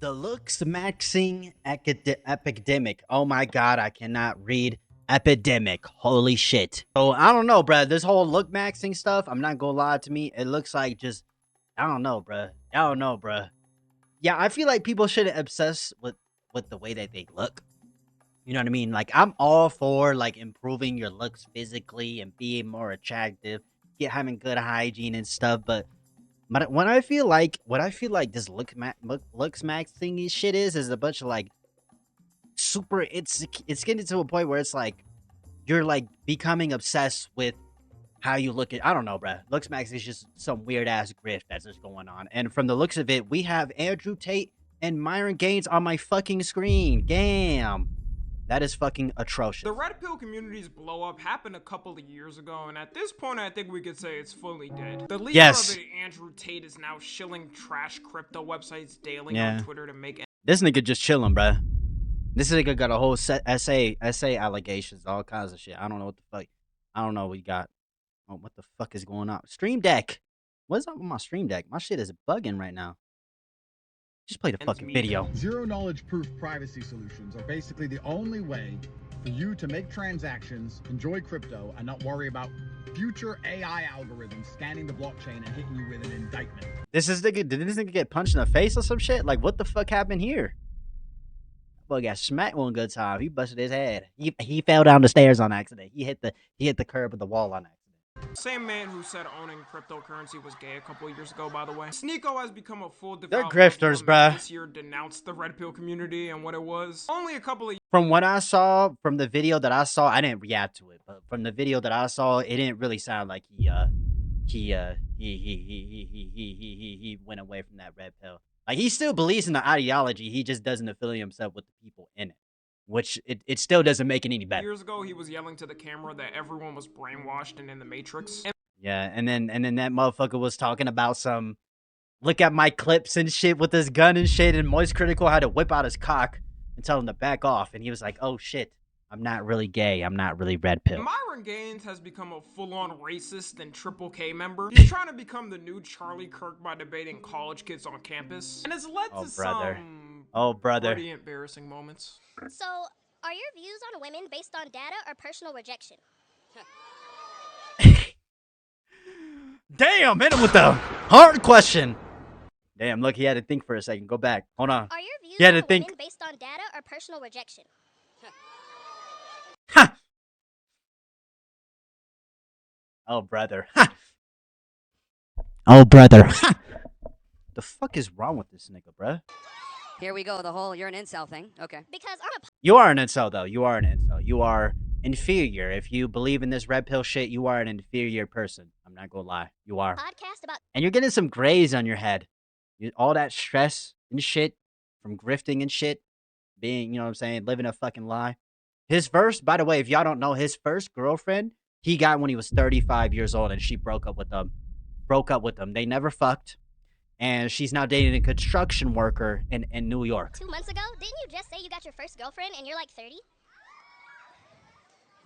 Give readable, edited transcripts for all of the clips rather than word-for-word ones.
The Looksmaxxing epidemic. Oh my god, I cannot read epidemic. Holy shit. So I don't know, bruh. This whole Lookmaxing stuff, I'm not gonna lie, to me, it looks like just I don't know, bruh. I don't know, bruh. Yeah, I feel like people shouldn't obsess with the way that they look. You know what I mean? Like I'm all for like improving your looks physically and being more attractive, get having good hygiene and stuff, but when I feel like what I feel like this looks max thingy shit is a bunch of like super it's getting to a point where it's like you're like becoming obsessed with how you look at I don't know, bruh. Looks max is just some weird ass grift that's just going on. And from the looks of it, we have Andrew Tate and Myron Gaines on my fucking screen. Damn. That is fucking atrocious. The red pill community's blow up happened a couple of years ago, and at this point I think we could say it's fully dead. The leader of it, Andrew Tate, is now shilling trash crypto websites daily on Twitter to make this nigga just chilling, bruh. This nigga got a whole essay allegations, all kinds of shit. I don't know what the fuck. I don't know what he got. Oh, what the fuck is going on? Stream Deck. What's up with my Stream Deck? My shit is bugging right now. Just play the fucking video. Zero knowledge proof privacy solutions are basically the only way for you to make transactions, enjoy crypto, and not worry about future AI algorithms scanning the blockchain and hitting you with an indictment. Did this nigga get punched in the face or some shit? Like, what the fuck happened here? Boy got smacked one good time. He busted his head. He fell down the stairs on accident. He hit the curb of the wall on accident. Same man who said owning cryptocurrency was gay a couple of years ago, by the way. Sneeko has become a full They're grifters, bruh. This year denounced the red pill community and what it was. Only a couple of From what I saw, from the video that I saw, I didn't react to it, but from the video that I saw, it didn't really sound like he went away from that red pill. Like he still believes in the ideology, he just doesn't affiliate himself with the people in it. Which it still doesn't make it any better. Years ago, he was yelling to the camera that everyone was brainwashed and in the Matrix. Yeah, and then that motherfucker was talking about some look at my clips and shit with his gun and shit, and Moist Critical had to whip out his cock and tell him to back off, and he was like, "Oh shit, I'm not really gay. I'm not really red pill." Myron Gaines has become a full-on racist and Triple K member. He's trying to become the new Charlie Kirk by debating college kids on campus, and it's led to some pretty embarrassing moments. So, are your views on women based on data or personal rejection? Damn, hit him with the hard question. Damn, look, he had to think for a second. Go back. Hold on. Are your views on women based on data or personal rejection? Ha! Oh, brother. Ha! Oh, brother. Ha! The fuck is wrong with this nigga, bruh? Here we go, the whole you're an incel thing. Okay. Because I'm a... You are an incel, though. You are an incel. You are inferior. If you believe in this red pill shit, you are an inferior person. I'm not gonna lie. You are. Podcast about... And you're getting some grays on your head. All that stress and shit from grifting and shit. Being, you know what I'm saying, living a fucking lie. His first, by the way, if y'all don't know, his first girlfriend, he got when he was 35 years old, and she broke up with him. They never fucked. And she's now dating a construction worker in New York. 2 months ago, didn't you just say you got your first girlfriend and you're like 30?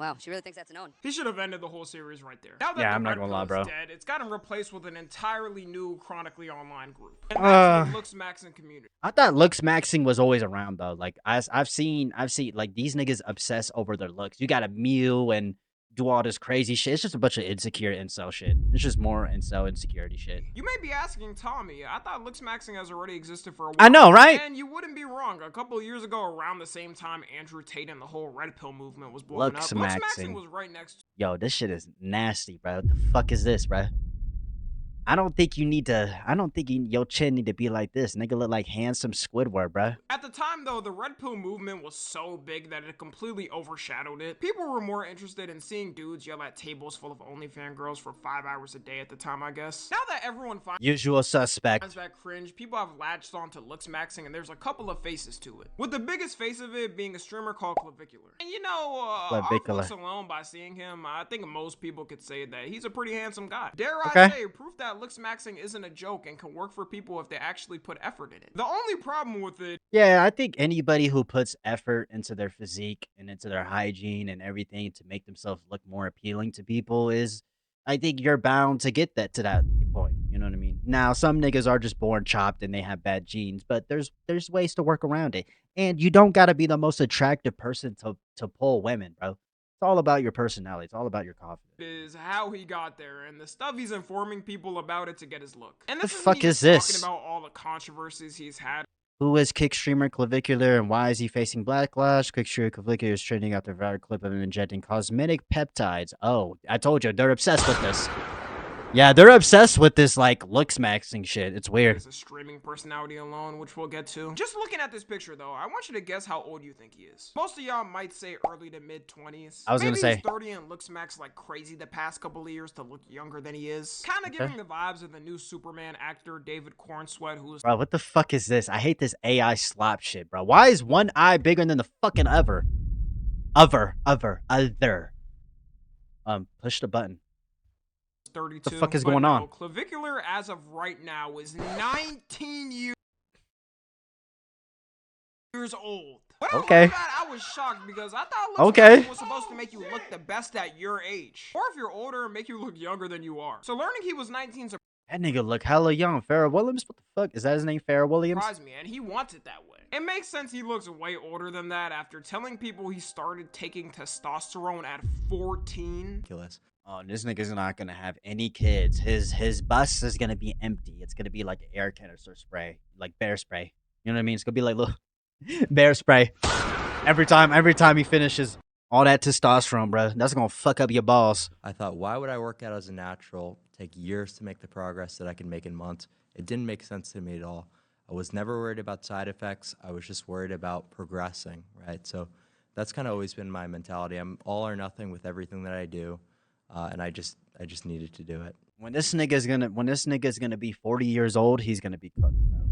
Wow, she really thinks that's a known. He should have ended the whole series right there. Now that yeah, I'm not gonna lie, bro. Dead, it's gotten replaced with an entirely new chronically online group. And that's the Looksmaxxing community. I thought Looksmaxxing was always around though. Like I've seen like these niggas obsess over their looks. You gotta mew and do all this crazy shit. It's just a bunch of insecure incel shit. It's just more incel insecurity shit. You may be asking Tommy, I thought Looksmaxxing has already existed for a while. I know, right? And you wouldn't be wrong. A couple of years ago, around the same time Andrew Tate and the whole red pill movement was blowing up, Looksmaxxing was right next to... Yo, this shit is nasty, bro. What the fuck is this, bro? I don't think your chin need to be like this. Nigga look like handsome Squidward, bruh. At the time, though, the red pill movement was so big that it completely overshadowed it. People were more interested in seeing dudes yell at tables full of OnlyFans girls for 5 hours a day at the time, I guess. Now that everyone finds usual suspect that cringe, people have latched on to Looksmaxxing, and there's a couple of faces to it. With the biggest face of it being a streamer called Clavicular. And you know, Clavicular alone by seeing him, I think most people could say that he's a pretty handsome guy. Dare I say, proof that Looksmaxxing isn't a joke and can work for people if they actually put effort in it. The only problem with it... Yeah, I think anybody who puts effort into their physique and into their hygiene and everything to make themselves look more appealing to people is... I think you're bound to get that to that point. You You know what I mean? Now, some niggas are just born chopped and they have bad genes, but there's ways to work around it. And you don't gotta be the most attractive person to pull women, bro. It's all about your personality. It's all about your confidence. Is how he got there and the stuff he's informing people about it to get his look. And The this fuck isn't even is this? talking about all the controversies he's had. Who is Kick Streamer Clavicular and why is he facing backlash? Kick Streamer Clavicular is trending after a viral clip of him injecting cosmetic peptides. Oh, I told you, they're obsessed with this. Yeah, they're obsessed with this, like, Looksmaxxing shit. It's weird. As a streaming personality alone, which we'll get to. Just looking at this picture, though, I want you to guess how old you think he is. Most of y'all might say early to mid-20s. I was gonna say. Maybe he's 30 and looks max like crazy the past couple of years to look younger than he is. Kind of giving the vibes of the new Superman actor, David Cornsweat, who's... Bro, what the fuck is this? I hate this AI slap shit, bro. Why is one eye bigger than the fucking other? Other. Push the button. 32. What the fuck is going on? Clavicular, as of right now, is 19 years old. When Okay. I learned that, I was shocked because I thought Okay. was supposed to make you look the best at your age. Or if you're older, make you look younger than you are. So learning he was 19 That nigga look hella young. Farrah Williams? What the fuck? Is that his name, Farrah Williams? surprised me, and he wants it that way. It makes sense he looks way older than that after telling people he started taking testosterone at 14. Ridiculous. Oh, this nigga's not gonna have any kids. His bus is gonna be empty. It's gonna be like an air canister spray, like bear spray. You know what I mean? It's gonna be like little bear spray. Every time he finishes all that testosterone, bro, that's gonna fuck up your balls. I thought, why would I work out as a natural, take years to make the progress that I can make in months? It didn't make sense to me at all. I was never worried about side effects. I was just worried about progressing, right? So that's kind of always been my mentality. I'm all or nothing with everything that I do. And I just needed to do it. When this nigga's gonna be 40 years old, he's gonna be cooked, bro.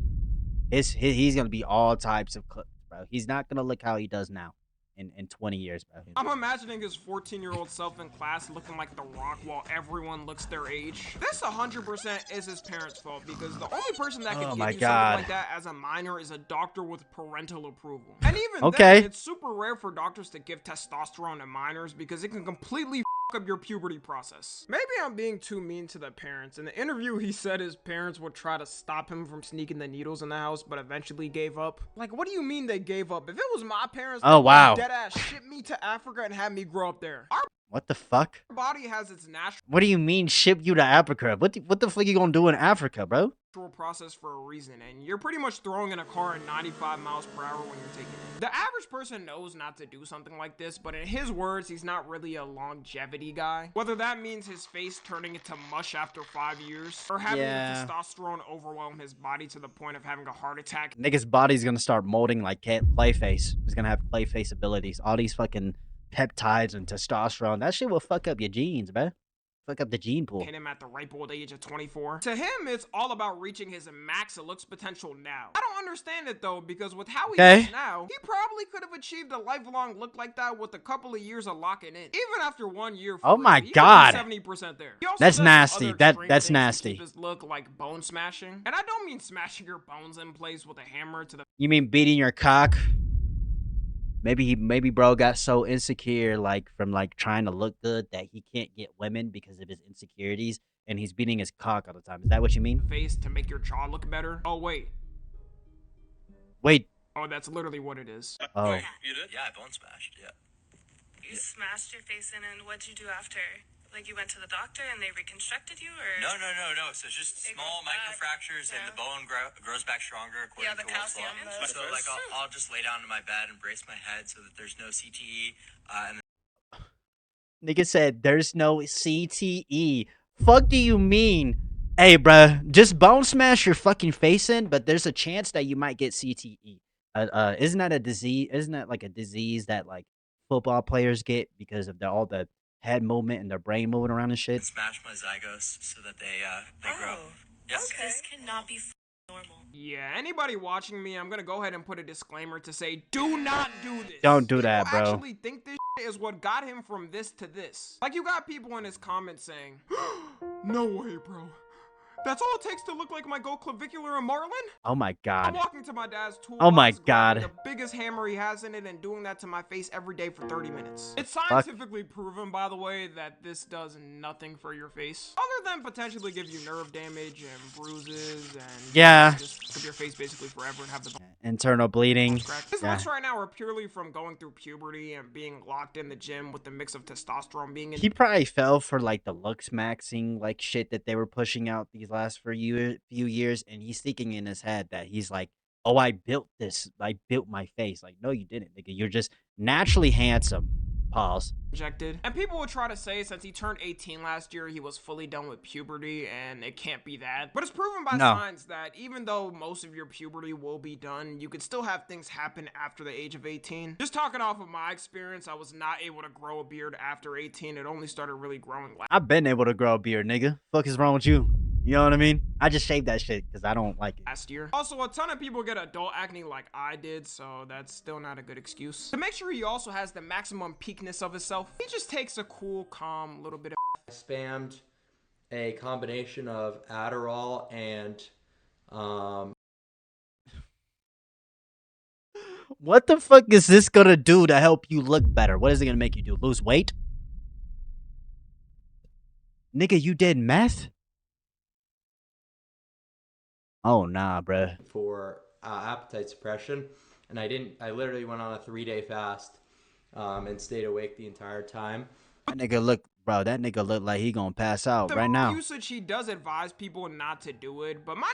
He's gonna be all types of cooked, bro. He's not gonna look how he does now in 20 years, bro. I'm imagining his 14-year-old self in class looking like The Rock while everyone looks their age. This 100% is his parents' fault because the only person that can give you something like that as a minor is a doctor with parental approval. And even then, it's super rare for doctors to give testosterone to minors because it can completely f up your puberty process. Maybe I'm being too mean to the parents. In the interview, he said his parents would try to stop him from sneaking the needles in the house, but eventually gave up. Like, what do you mean they gave up? If it was my parents, oh wow, deadass ship me to Africa and have me grow up there. Our what the fuck? body has its natural What do you mean ship you to Africa? What the fuck you gonna do in Africa, bro? process for a reason, and you're pretty much throwing in a car at 95 miles per hour when you're taking it. The average person knows not to do something like this, but in his words, he's not really a longevity guy. Whether that means his face turning into mush after 5 years, or having the testosterone overwhelm his body to the point of having a heart attack. Nigga's body's gonna start molding like Clayface. He's gonna have Clayface abilities. All these fucking peptides and testosterone. That shit will fuck up your genes, man. Fuck up the gene pool. Hit him at the ripe old age of 24. To him, it's all about reaching his max looks potential now. I don't understand it though, because with how he looks now, he probably could have achieved a lifelong look like that with a couple of years of locking in. Even after 1 year. Oh my god. 70% there. That's nasty. That's nasty. His look like bone smashing, and I don't mean smashing your bones in place with a hammer to the. You mean beating your cock? Maybe bro got so insecure, like from like trying to look good, that he can't get women because of his insecurities, and he's beating his cock all the time. Is that what you mean? Face to make your jaw look better. Oh wait. Oh, that's literally what it is. Oh. You did? Yeah, I bone smashed. Yeah. You smashed your face in, and what'd you do after? Like you went to the doctor and they reconstructed you, or? No. So it's just small microfractures, and the bone grows back stronger according to Wolf's Law. So like I'll just lay down in my bed and brace my head so that there's no CTE. And Nigga said there's no CTE. Fuck do you mean? Hey, bruh, just bone smash your fucking face in, but there's a chance that you might get CTE. Isn't that a disease? Isn't that like a disease that like football players get because of all the head movement and their brain moving around and shit? smash my zygos so that they grow. Yes. Okay. This cannot be normal. Yeah, anybody watching me, I'm gonna go ahead and put a disclaimer to say, do not do this. Don't do that, bro. People actually think this is what got him from this to this. Like, you got people in his comments saying, no way, bro. That's all it takes to look like my gold clavicular and marlin? Oh my I'm god. walking to my dad's toolbox, Oh my grabbing god. the biggest hammer he has in it and doing that to my face every day for 30 minutes. It's Fuck. scientifically proven, by the way, that this does nothing for your face, other than potentially give you nerve damage and bruises and Yeah. just keep your face basically forever and have the Internal bleeding. His looks right now are purely from going through puberty and being locked in the gym with the mix of testosterone being in. He probably fell for like the Looksmaxxing like shit that they were pushing out these last few years, and he's thinking in his head that he's like, oh, I built this. I built my face. Like, no, you didn't, nigga. You're just naturally handsome. Pause. Injected. And people would try to say since he turned 18 last year, he was fully done with puberty, and it can't be that. But it's proven by science that even though most of your puberty will be done, you could still have things happen after the age of 18. Just talking off of my experience, I was not able to grow a beard after 18. It only started really growing last. I've been able to grow a beard, nigga. Fuck is wrong with you? You know what I mean? I just shaved that shit because I don't like it. Last year. Also, a ton of people get adult acne like I did, so that's still not a good excuse. To make sure he also has the maximum peakness of himself, he just takes a cool, calm little bit of. I spammed a combination of Adderall and What the fuck is this gonna do to help you look better? What is it gonna make you do? Lose weight? Nigga, you did meth? Oh, nah, bruh. for appetite suppression, and I literally went on a 3-day fast and stayed awake the entire time. That nigga look, bro, that nigga look like he gonna pass out right now. Usage, he does advise people not to do it, but my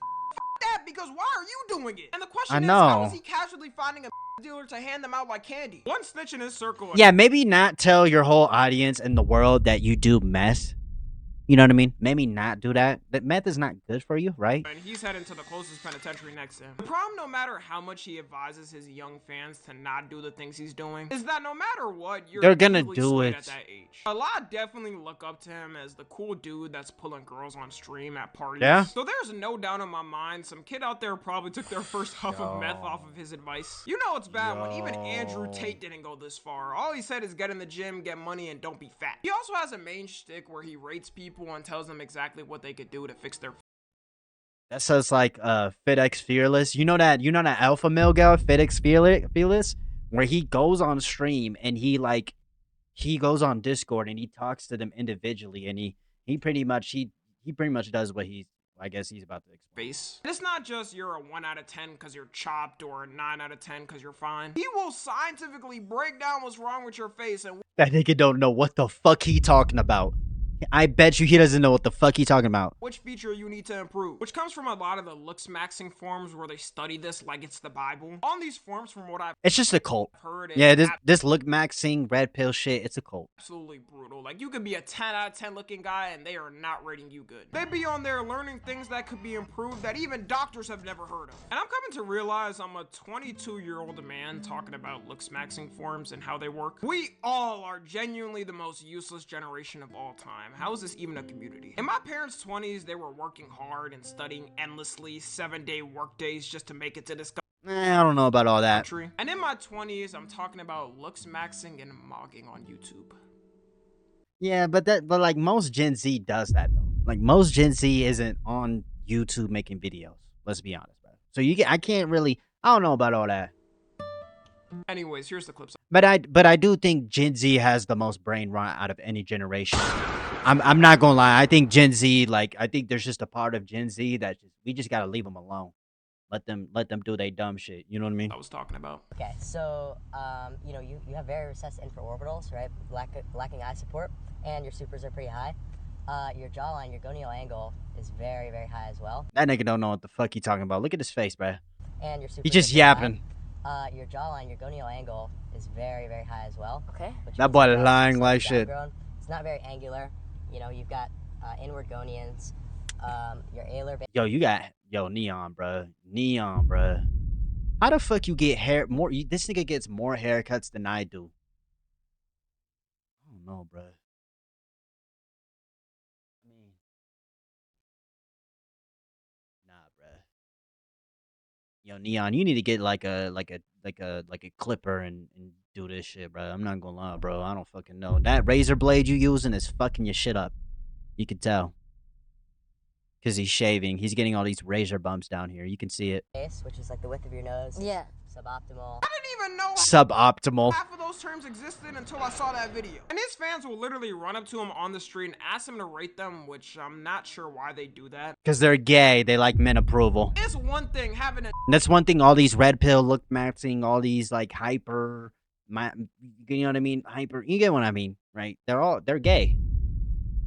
that because why are you doing it? And the question is, how is he casually finding a dealer to hand them out like candy? One snitch in his circle. Yeah, maybe not tell your whole audience in the world that you do meth. You know what I mean? Maybe not do that. That meth is not good for you, right? And he's heading to the closest penitentiary next to him. The problem, no matter how much he advises his young fans to not do the things he's doing, is that no matter what, they're gonna do it at that age. A lot definitely look up to him as the cool dude that's pulling girls on stream at parties. Yeah. So there's no doubt in my mind, some kid out there probably took their first huff of meth off of his advice. You know it's bad when even Andrew Tate didn't go this far. All he said is get in the gym, get money, and don't be fat. He also has a main shtick where he rates people and tells them exactly what they could do to fix their. That says like FedEx Fearless. You know that alpha male guy, FedEx Fearless, where he goes on stream and he goes on Discord and he talks to them individually, and he pretty much does what I guess he's about to explain. It's not just you're a 1 out of 10 because you're chopped or a 9 out of 10 because you're fine. He will scientifically break down what's wrong with your face and that nigga don't know what the fuck he talking about. I bet you he doesn't know what the fuck he talking about. Which feature you need to improve, which comes from a lot of the Looksmaxxing forums where they study this like it's the Bible. On these forums, from what I've it's just a cult. Heard, yeah, this Looksmaxxing red pill shit, it's a cult. Absolutely brutal. Like you could be a 10 out of 10 looking guy and they are not rating you good. They be on there learning things that could be improved that even doctors have never heard of. And I'm coming to realize I'm a 22-year-old man talking about Looksmaxxing forums and how they work. We all are genuinely the most useless generation of all time. How is this even a community? In my parents' 20s, they were working hard and studying endlessly, 7-day work days just to make it to this I don't know about all that. country. And in my 20s, I'm talking about Looksmaxxing and mogging on YouTube. Yeah, but like most Gen Z does that though. Like most Gen Z isn't on YouTube making videos. Let's be honest, bro. So I don't know about all that. Anyways, here's the clips. But I do think Gen Z has the most brain rot out of any generation. I'm not gonna lie. I think Gen Z, I think there's just a part of Gen Z that we just gotta leave them alone. Let them do their dumb shit. You know what I mean? I was talking about. Okay, so you have very recessed infraorbitals, right? Lacking eye support, and your supers are pretty high. Your jawline, your gonial angle is very, very high as well. That nigga don't know what the fuck he talking about. Look at his face, bruh. And your supers he just yapping. Your jawline, your gonial angle is very, very high as well. Okay. That boy lying like shit. It's not very angular. You know, you've got inward gonians, your alar. Neon, bruh. Neon, bruh. How the fuck you get hair more? This nigga gets more haircuts than I do. I don't know, bruh. Yo, Neon, you need to get like a clipper and do this shit, bro. I'm not gonna lie, bro. I don't fucking know. That razor blade you using is fucking your shit up. You can tell. because he's shaving. He's getting all these razor bumps down here. You can see it. Face, which is like the width of your nose. Yeah. Suboptimal. I didn't even know Suboptimal. half of those terms existed until I saw that video. And his fans will literally run up to him on the street and ask him to rate them, which I'm not sure why they do that. Because they're gay. They like men approval. It's one thing having a And that's one thing all these red pill look maxing, all these like hyper, you know what I mean? Hyper, you get what I mean, right? They're gay.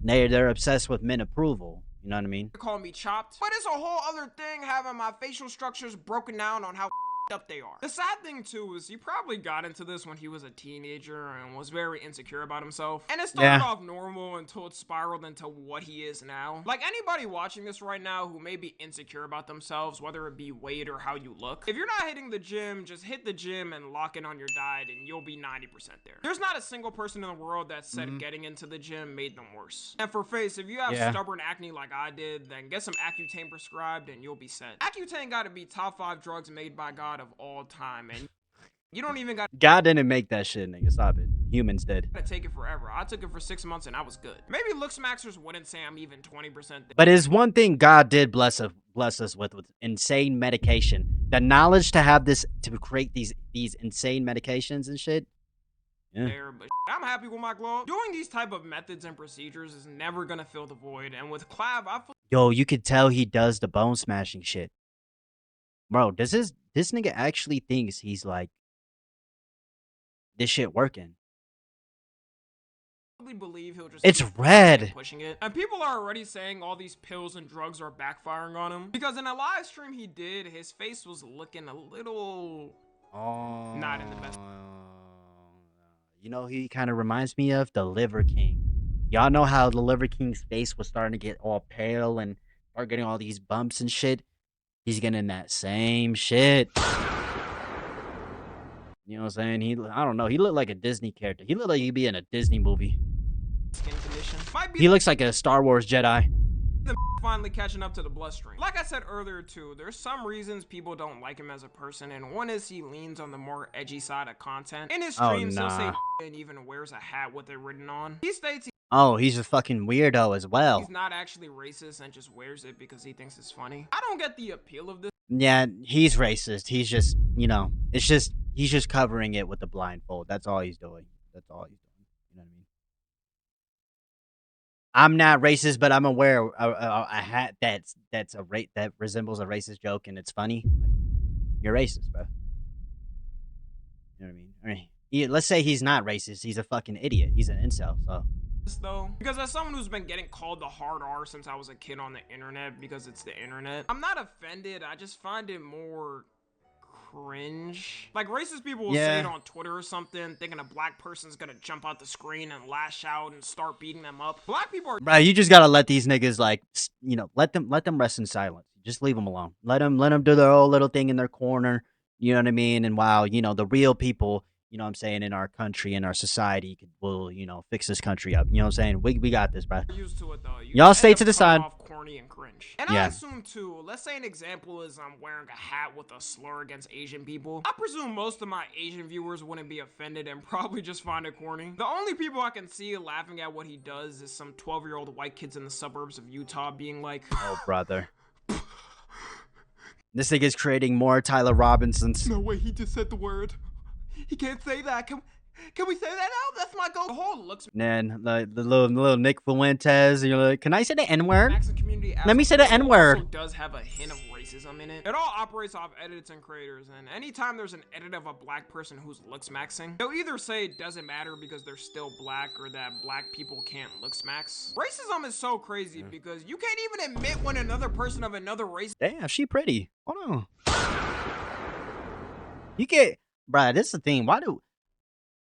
They're obsessed with men approval. You know what I mean? call me chopped, but it's a whole other thing having my facial structures broken down on how up they are. The sad thing too is he probably got into this when he was a teenager and was very insecure about himself, and it started off normal until it spiraled into what he is now. Like anybody watching this right now who may be insecure about themselves, whether it be weight or how you look, if you're not hitting the gym, just hit the gym and lock in on your diet and you'll be 90% there. There's not a single person in the world that said getting into the gym made them worse. And for face, if you have stubborn acne like I did, then get some Accutane prescribed and you'll be set. Accutane gotta be top 5 drugs made by God of all time, and you don't even got God didn't make that shit, nigga. Stop it. Humans did. to take it forever. I took it for 6 months and I was good. Maybe Looksmaxxers wouldn't say I'm even 20% there. But it's one thing God did bless us with insane medication. The knowledge to have this, to create these insane medications and shit. Yeah. But I'm happy with my glow. Doing these type of methods and procedures is never gonna fill the void, and with Clav, I feel Yo, you could tell he does the bone smashing shit. Bro, does this nigga actually thinks he's like this shit working? believe he'll just It's keep red. pushing it. And people are already saying all these pills and drugs are backfiring on him, because in a live stream he did, his face was looking a little not in the best. You know, he kind of reminds me of the Liver King. Y'all know how the Liver King's face was starting to get all pale and start getting all these bumps and shit. He's getting that same shit. You know what I'm saying? I don't know. He looked like a Disney character. He looked like he'd be in a Disney movie. Skin condition. Might be He looks like a Star Wars Jedi. the finally catching up to the bloodstream. Like I said earlier too, there's some reasons people don't like him as a person, and one is he leans on the more edgy side of content. In his streams, he'll say and even wears a hat with it written on. He states He's a fucking weirdo as well. he's not actually racist and just wears it because he thinks it's funny. I don't get the appeal of this. Yeah, he's racist. He's just, you know, he's just covering it with the blindfold. That's all he's doing. That's all he's doing. You know what I mean? I'm not racist, but I'm aware a hat that resembles a racist joke and it's funny. Like, you're racist, bro. You know what I mean? Let's say he's not racist. He's a fucking idiot. He's an incel. So. Though, because as someone who's been getting called the hard R since I was a kid on the internet, because it's the internet, I'm not offended. I just find it more cringe. Like racist people will say it on Twitter or something, thinking a black person's gonna jump out the screen and lash out and start beating them up. Black people are Bro, you just gotta let these niggas, like, you know, let them rest in silence. Just leave them alone. Let them do their own little thing in their corner. You know what I mean? And while, you know, the real people, you know what I'm saying, in our country, in our society, will, you know, fix this country up. You know what I'm saying? We got this, bro. used to it though. Y'all stay to the side. Off corny and cringe. And I assume too, let's say an example is I'm wearing a hat with a slur against Asian people. I presume most of my Asian viewers wouldn't be offended and probably just find it corny. The only people I can see laughing at what he does is some 12-year-old white kids in the suburbs of Utah being like, oh, brother. This thing is creating more Tyler Robinsons. No way, he just said the word. He can't say that. Can we say that now? That's my goal. The whole looks. Then the little Nick Fuentes. You're like, can I say the N-word? Let me say the N-word. Also does have a hint of racism in it. It all operates off edits and creators, and anytime there's an edit of a black person who's looksmaxing, they'll either say it doesn't matter because they're still black, or that black people can't looksmax. Racism is so crazy because you can't even admit when another person of another race. Damn, she pretty. Hold on. You get. Bruh, this is the thing. Why do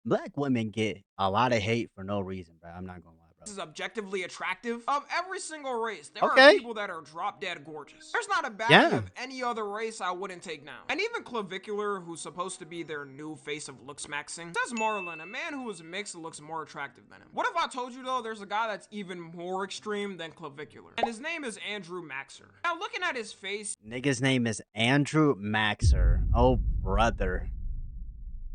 black women get a lot of hate for no reason, bruh? I'm not gonna lie, bro. Is objectively attractive. Of every single race, there are people that are drop dead gorgeous. There's not a bad of any other race I wouldn't take now. And even Clavicular, who's supposed to be their new face of looksmaxing, says Marlon, a man who is mixed looks more attractive than him. What if I told you though, there's a guy that's even more extreme than Clavicular, and his name is Andrew Maxer. Now looking at his face, nigga's name is Andrew Maxer. Oh brother.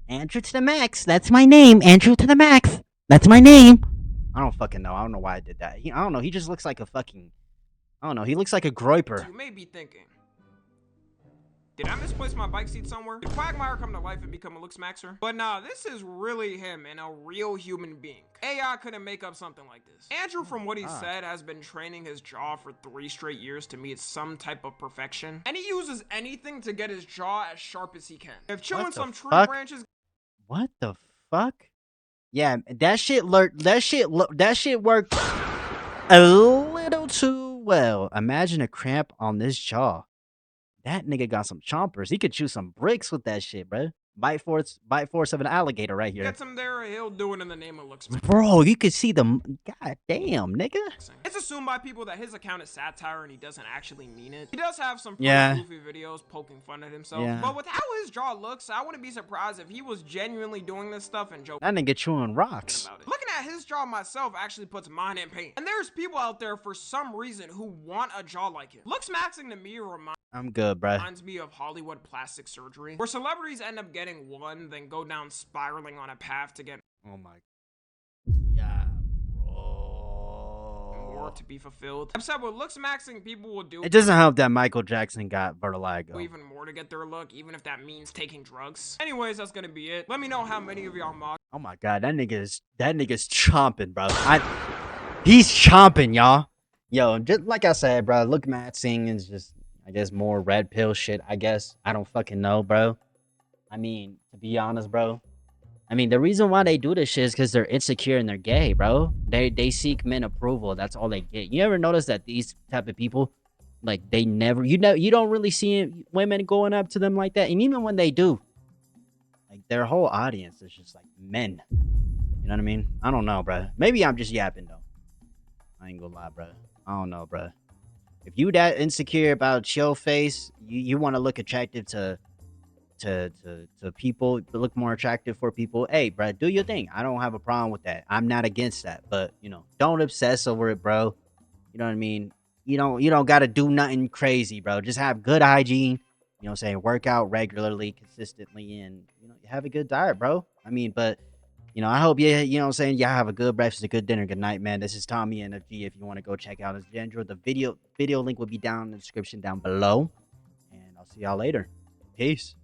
Andrew to the max. That's my name. Andrew to the max. That's my name. I don't fucking know. I don't know why I did that. I don't know. He just looks like a fucking. I I don't know. He looks like a groiper. You may be thinking, did I misplace my bike seat somewhere? Did Quagmire come to life and become a Looksmaxxer? But nah, this is really him and a real human being. AI couldn't make up something like this. Andrew, from what he said, has been training his jaw for 3 straight years to meet some type of perfection. And he uses anything to get his jaw as sharp as he can. If chewing some tree branches... What the fuck? Yeah, that shit worked a little too well. Imagine a cramp on this jaw. That nigga got some chompers. He could chew some bricks with that shit, bro. Bite force of an alligator right here. Gets him there, he'll do it in the name of Looksmaxxers. Bro, you could see the... God damn, nigga. It's assumed by people that his account is satire and he doesn't actually mean it. He does have some goofy videos poking fun at himself. Yeah. But with how his jaw looks, I wouldn't be surprised if he was genuinely doing this stuff and joking. That nigga chewing rocks. About it. Looking at his jaw myself actually puts mine in pain. And there's people out there for some reason who want a jaw like him. Looksmaxxing to me I'm good, bro. Reminds me of Hollywood plastic surgery, where celebrities end up getting one, then go down spiraling on a path to get more to be fulfilled. Except with Looksmaxxing, people will do... It doesn't help that Michael Jackson got vertigo. Even more to get their look, even if that means taking drugs. Anyways, that's gonna be it. Let me know how many of y'all mock. Oh my god, that nigga's chomping, bro. He's chomping, y'all. Yo, just like I said, bro, Looksmaxxing is just... I guess more red pill shit, I guess. I don't fucking know, bro. I mean, to be honest, bro. I mean, the reason why they do this shit is because they're insecure and they're gay, bro. They seek men approval. That's all they get. You ever notice that these type of people, like, they never... You don't really see women going up to them like that. And even when they do, like, their whole audience is just, like, men. You know what I mean? I don't know, bro. Maybe I'm just yapping, though. I ain't gonna lie, bro. I don't know, bro. If you that insecure about your face, you want to look attractive to people, look more attractive for people. Hey, bro, do your thing. I don't have a problem with that. I'm not against that, but you know, don't obsess over it, bro. You know what I mean? You don't got to do nothing crazy, bro. Just have good hygiene. You know what I'm saying? Work out regularly, consistently, and you know, have a good diet, bro. I mean, but you know, I hope you know what I'm saying, y'all have a good breakfast, a good dinner, good night, man. This is Tommy NFG. If you want to go check out his gender, the video link will be down in the description down below. And I'll see y'all later. Peace.